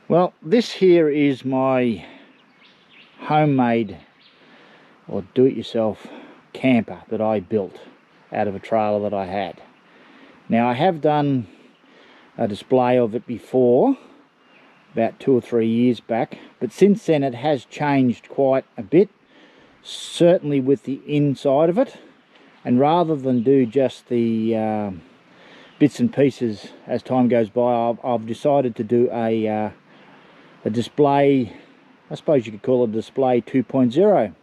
Well, this here is my homemade or do-it-yourself camper that I built out of a trailer that I had. Now, I have done a display of it before, about 2 or 3 years back, but since then it has changed quite a bit, certainly with the inside of it. And rather than do just the bits and pieces as time goes by, I've decided to do a display. I suppose you could call it a display 2.0.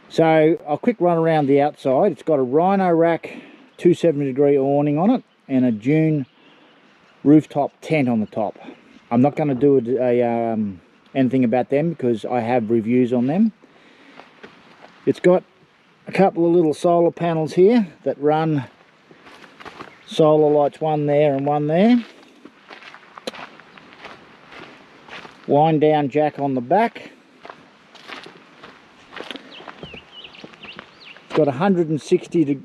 So I'll quick run around the outside. It's got a Rhino rack 270-degree awning on it and a Dune rooftop tent on the top. I'm not going to do anything about them because I have reviews on them. It's got a couple of little solar panels here that run solar lights, one there and one there. Wind down jack on the back. It's got a 160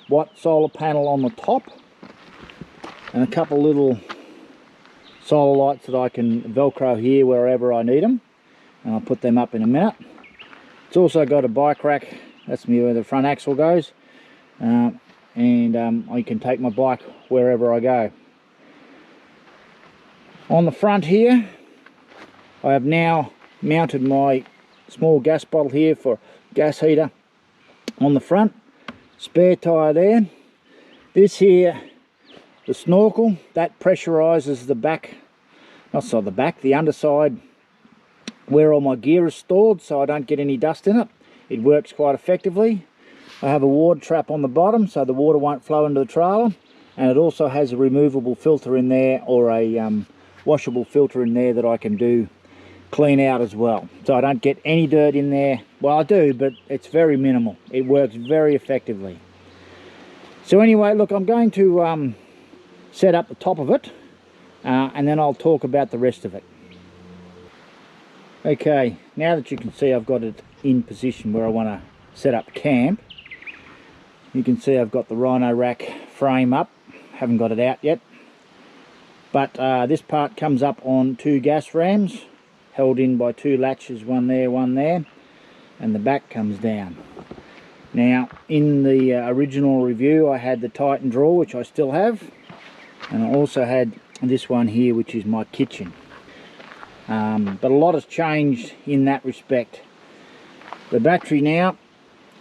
watt solar panel on the top and a couple of little solar lights that I can velcro here wherever I need them, and I'll put them up in a minute. It's also got a bike rack. That's where the front axle goes, and I can take my bike wherever I go. On the front here, I have now mounted my small gas bottle here for gas heater on the front. Spare tyre there. This here, the snorkel, that pressurizes the back, the underside where all my gear is stored, so I don't get any dust in it. It works quite effectively. I have a water trap on the bottom so the water won't flow into the trailer, and it also has a removable filter in there, or a washable filter in there that I can do clean out as well, so I don't get any dirt in there. Well, I do, but it's very minimal. It works very effectively. So anyway, look, I'm going to set up the top of it, and then I'll talk about the rest of it. Okay, now that you can see I've got it in position where I want to set up camp, you can see I've got the Rhino rack frame up. Haven't got it out yet, but this part comes up on 2 gas rams held in by 2 latches, one there, and the back comes down. Now, in the original review I had the Titan drawer, which I still have, and I also had this one here, which is my kitchen. But a lot has changed in that respect. The battery now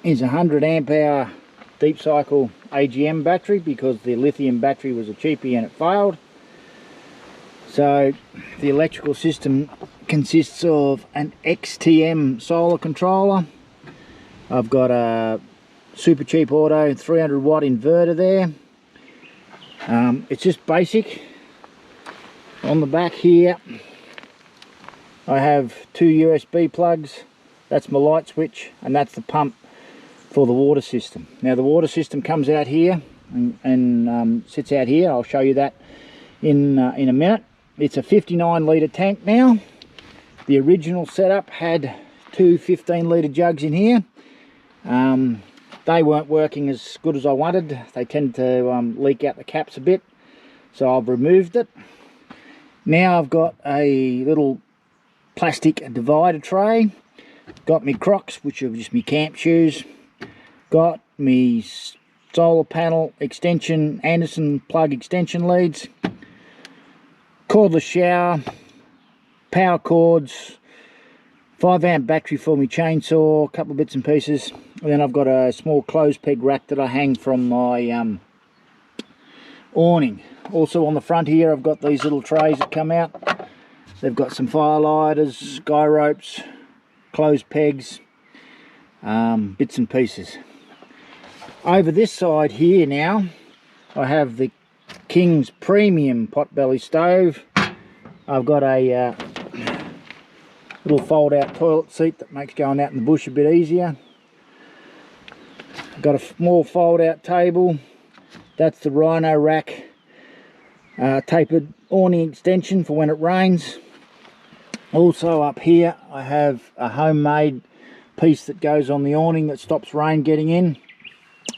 is a 100 amp hour deep cycle AGM battery, because the lithium battery was a cheapie and it failed. So the electrical system consists of an XTM solar controller. I've got a super cheap auto 300 watt inverter there. It's just basic. On the back here I have 2 USB plugs. That's my light switch, and that's the pump for the water system. Now the water system comes out here and sits out here. I'll show you that in a minute. It's a 59 litre tank now. The original setup had 2 15 litre jugs in here. They weren't working as good as I wanted. They tend to leak out the caps a bit, so I've removed it. Now I've got a little plastic divider tray. Got me Crocs, which are just me camp shoes. Got me solar panel extension, Anderson plug extension leads. Cordless shower, power cords, 5 amp battery for my chainsaw, a couple of bits and pieces. And then I've got a small clothes peg rack that I hang from my awning. Also on the front here I've got these little trays that come out. They've got some firelighters, guy ropes, clothes pegs, bits and pieces. Over this side here now I have the King's Premium potbelly stove. I've got a little fold out toilet seat that makes going out in the bush a bit easier. I've got a small fold out table. That's the Rhino rack tapered awning extension for when it rains. Also up here I have a homemade piece that goes on the awning that stops rain getting in.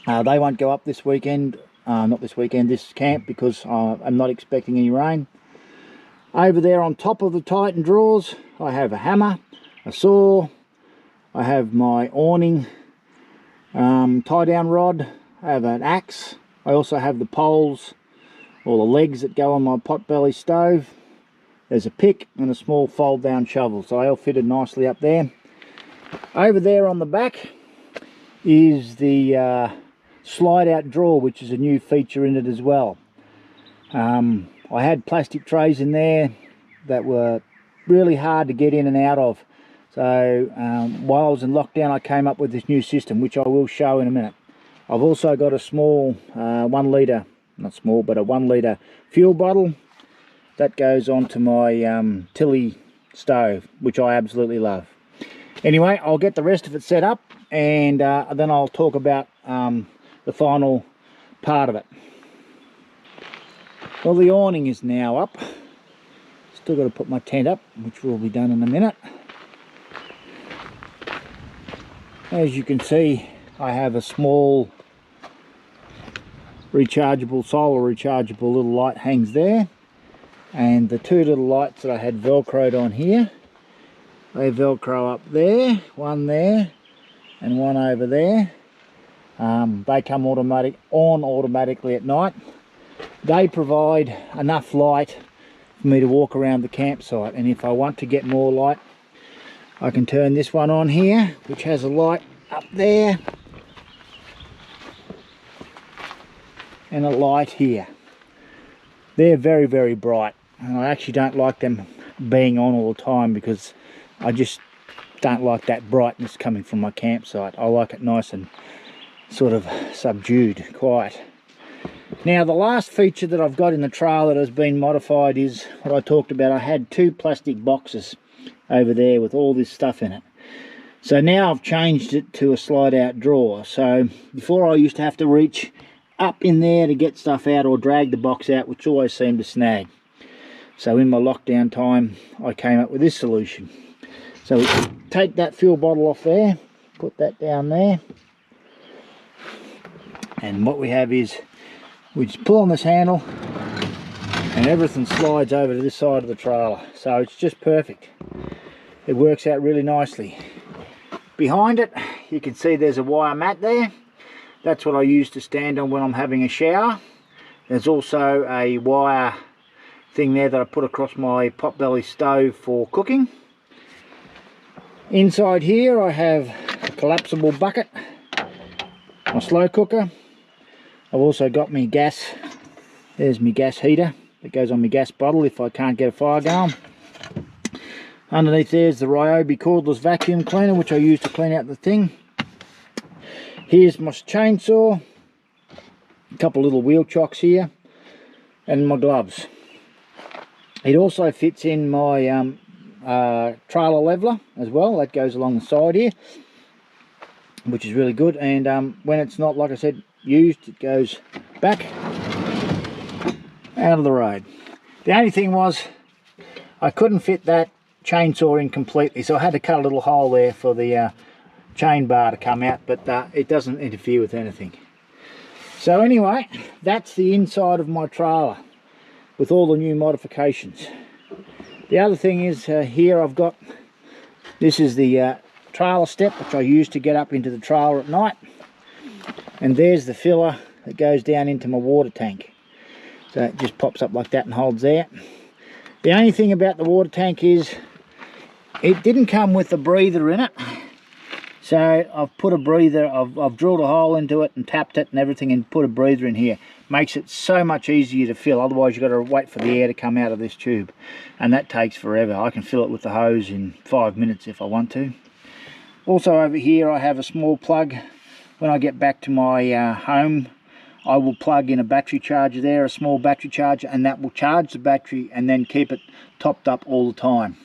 They won't go up this weekend, this camp, because I'm not expecting any rain. Over there on top of the Titan drawers, I have a hammer, a saw, I have my awning tie down rod, I have an axe, I also have the poles or the legs that go on my potbelly stove. There's a pick and a small fold down shovel, so they all fitted nicely up there. Over there on the back is the slide out drawer, which is a new feature in it as well. I had plastic trays in there that were really hard to get in and out of, so while I was in lockdown I came up with this new system, which I will show in a minute. I've also got a small 1 litre, not small, but a 1 litre fuel bottle that goes onto my Tilly stove, which I absolutely love. Anyway, I'll get the rest of it set up, and then I'll talk about the final part of it. Well, the awning is now up. Still got to put my tent up, which will be done in a minute. As you can see, I have a small rechargeable, solar rechargeable little light hangs there, and the 2 little lights that I had velcroed on here, they velcro up there, one there and one over there. They come automatically at night. They provide enough light for me to walk around the campsite, and if I want to get more light, I can turn this one on here, which has a light up there and a light here. They're very, very bright, and I actually don't like them being on all the time because I just don't like that brightness coming from my campsite. I like it nice and sort of subdued, quiet. Now, the last feature that I've got in the trail that has been modified is what I talked about. I had 2 plastic boxes over there with all this stuff in it. So now I've changed it to a slide out drawer. So before I used to have to reach up in there to get stuff out or drag the box out, which always seemed to snag. So in my lockdown time, I came up with this solution. So we take that fuel bottle off there, put that down there, and what we have is we just pull on this handle and everything slides over to this side of the trailer. So it's just perfect. It works out really nicely. Behind it, you can see there's a wire mat there. That's what I use to stand on when I'm having a shower. There's also a wire thing there that I put across my potbelly stove for cooking. Inside here I have a collapsible bucket, my slow cooker. I've also got my gas, there's my gas heater that goes on my gas bottle if I can't get a fire going. Underneath there's the Ryobi cordless vacuum cleaner, which I use to clean out the thing. Here's my chainsaw, a couple little wheel chocks here, and my gloves. It also fits in my trailer leveler as well, that goes along the side here, which is really good. And when it's not, like I said, used, it goes back out of the road. The only thing was I couldn't fit that chainsaw in completely, so I had to cut a little hole there for the chain bar to come out, but it doesn't interfere with anything. So anyway, that's the inside of my trailer with all the new modifications. The other thing is here I've got, this is the trailer step which I use to get up into the trailer at night, and there's the filler that goes down into my water tank. So it just pops up like that and holds there. The only thing about the water tank is it didn't come with a breather in it, so I've put a breather, I've drilled a hole into it and tapped it and everything and put a breather in here. Makes it so much easier to fill, otherwise you've got to wait for the air to come out of this tube, and that takes forever. I can fill it with the hose in 5 minutes if I want to. Also over here I have a small plug. When I get back to my home, I will plug in a battery charger there, a small battery charger, and that will charge the battery and then keep it topped up all the time.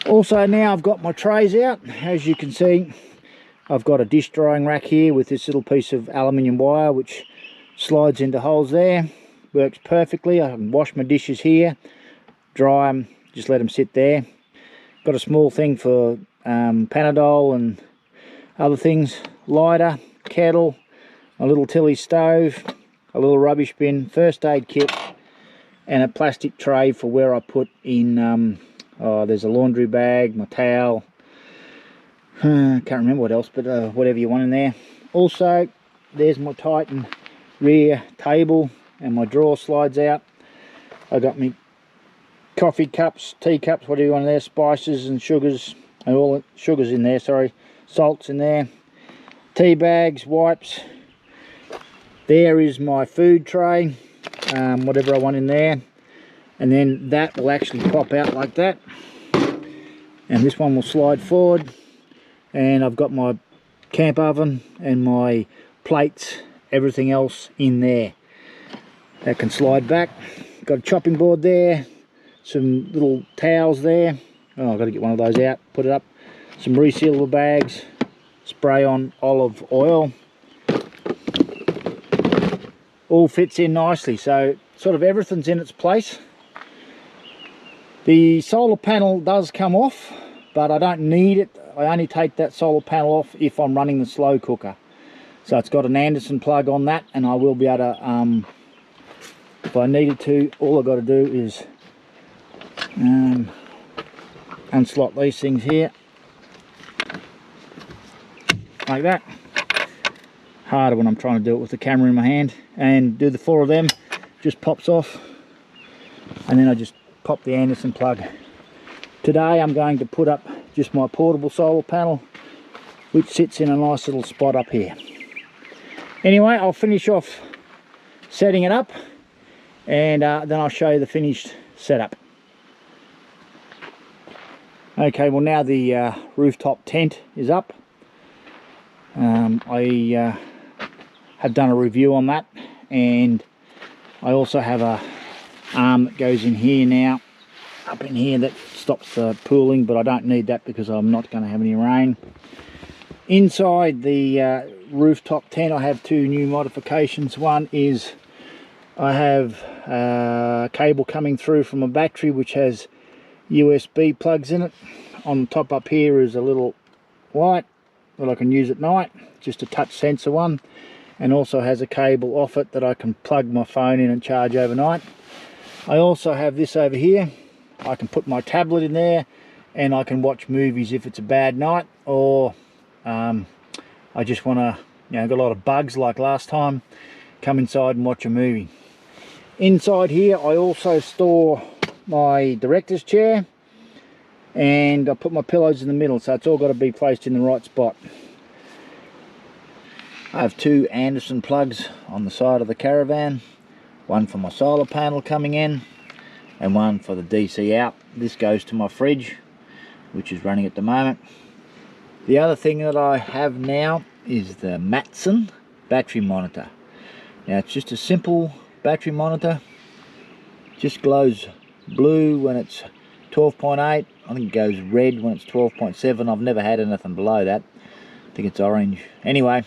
Also now I've got my trays out. As you can see, I've got a dish drying rack here with this little piece of aluminium wire which slides into holes there. Works perfectly. I can wash my dishes here, dry them, just let them sit there. Got a small thing for Panadol and other things, lighter, kettle, a little Tilly stove, a little rubbish bin, first aid kit, and a plastic tray for where I put in, there's a laundry bag, my towel, can't remember what else, but whatever you want in there. Also, there's my Titan rear table, and my drawer slides out. I got me coffee cups, tea cups, whatever you want in there, spices and sugars, and all the sugars in there, sorry, salts in there, tea bags, wipes. There is my food tray, whatever I want in there, and then that will actually pop out like that, and this one will slide forward, and I've got my camp oven and my plates, everything else in there. That can slide back. Got a chopping board there, some little towels there. Oh, I've got to get one of those out, put it up. Some resealable bags, spray on olive oil. All fits in nicely, so sort of everything's in its place. The solar panel does come off, but I don't need it. I only take that solar panel off if I'm running the slow cooker. So it's got an Anderson plug on that, and I will be able to, if I needed to, all I've got to do is unslot these things here, like that. Harder when I'm trying to do it with the camera in my hand, and do the 4 of them, just pops off, and then I just pop the Anderson plug. Today I'm going to put up just my portable solar panel, which sits in a nice little spot up here. Anyway, I'll finish off setting it up, and then I'll show you the finished setup. Okay, well now the rooftop tent is up. I have done a review on that, and I also have a arm that goes in here now, up in here, that stops the pooling, but I don't need that because I'm not going to have any rain. Inside the rooftop tent I have 2 new modifications. One is I have a cable coming through from a battery which has USB plugs in it. On the top up here is a little light that I can use at night, just a touch sensor one, and also has a cable off it that I can plug my phone in and charge overnight. I also have this over here. I can put my tablet in there, and I can watch movies if it's a bad night, or I just want to, got a lot of bugs like last time, come inside and watch a movie. Inside here I also store my director's chair, and I put my pillows in the middle, so it's all got to be placed in the right spot. I have 2 Anderson plugs on the side of the caravan, one for my solar panel coming in and one for the DC out. This goes to my fridge, which is running at the moment. The other thing that I have now is the Matson battery monitor. Now it's just a simple battery monitor, just glows blue when it's 12.8. I think it goes red when it's 12.7. I've never had anything below that. I think it's orange. Anyway,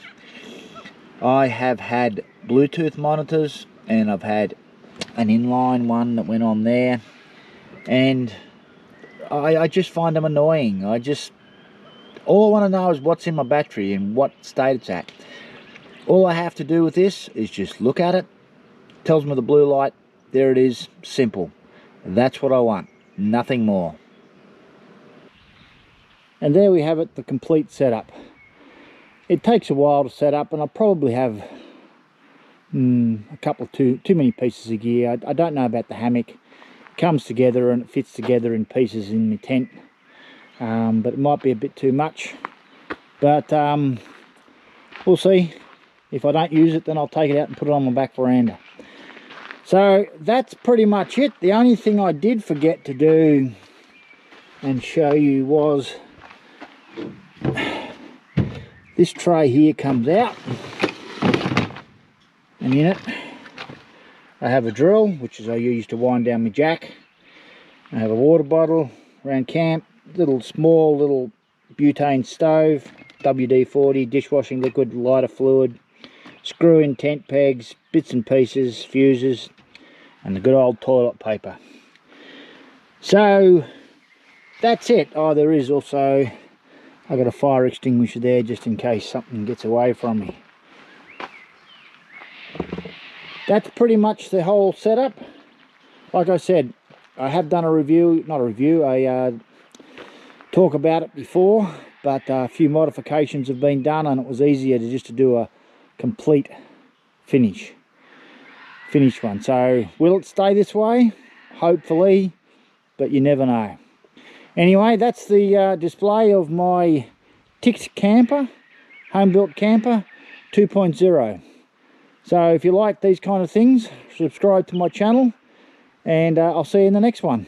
I have had Bluetooth monitors, and I've had an inline one that went on there, and I just find them annoying. All I want to know is what's in my battery and what state it's at. All I have to do with this is just look at it, tells me the blue light, there it is, simple. That's what I want, nothing more. And there we have it, the complete setup. It takes a while to set up, and I probably have a couple of too many pieces of gear. I don't know about the hammock. It comes together and it fits together in pieces in my tent, but it might be a bit too much, but we'll see. If I don't use it, then I'll take it out and put it on my back veranda. So that's pretty much it. The only thing I did forget to do and show you was this tray here comes out, and in it I have a drill, which is I use to wind down my jack. I have a water bottle around camp, small little butane stove, WD-40, dishwashing liquid, lighter fluid, screw in tent pegs, bits and pieces, fuses, and the good old toilet paper. So that's it. Oh, there is also, I got a fire extinguisher there just in case something gets away from me. That's pretty much the whole setup. like I said, I have done a review, not a review, a talk about it before, but a few modifications have been done and it was easier to just to do a complete finish one. So will it stay this way? Hopefully, but you never know. Anyway, that's the display of my T.I.C.T camper, home built camper 2.0. So if you like these kind of things, subscribe to my channel, and I'll see you in the next one.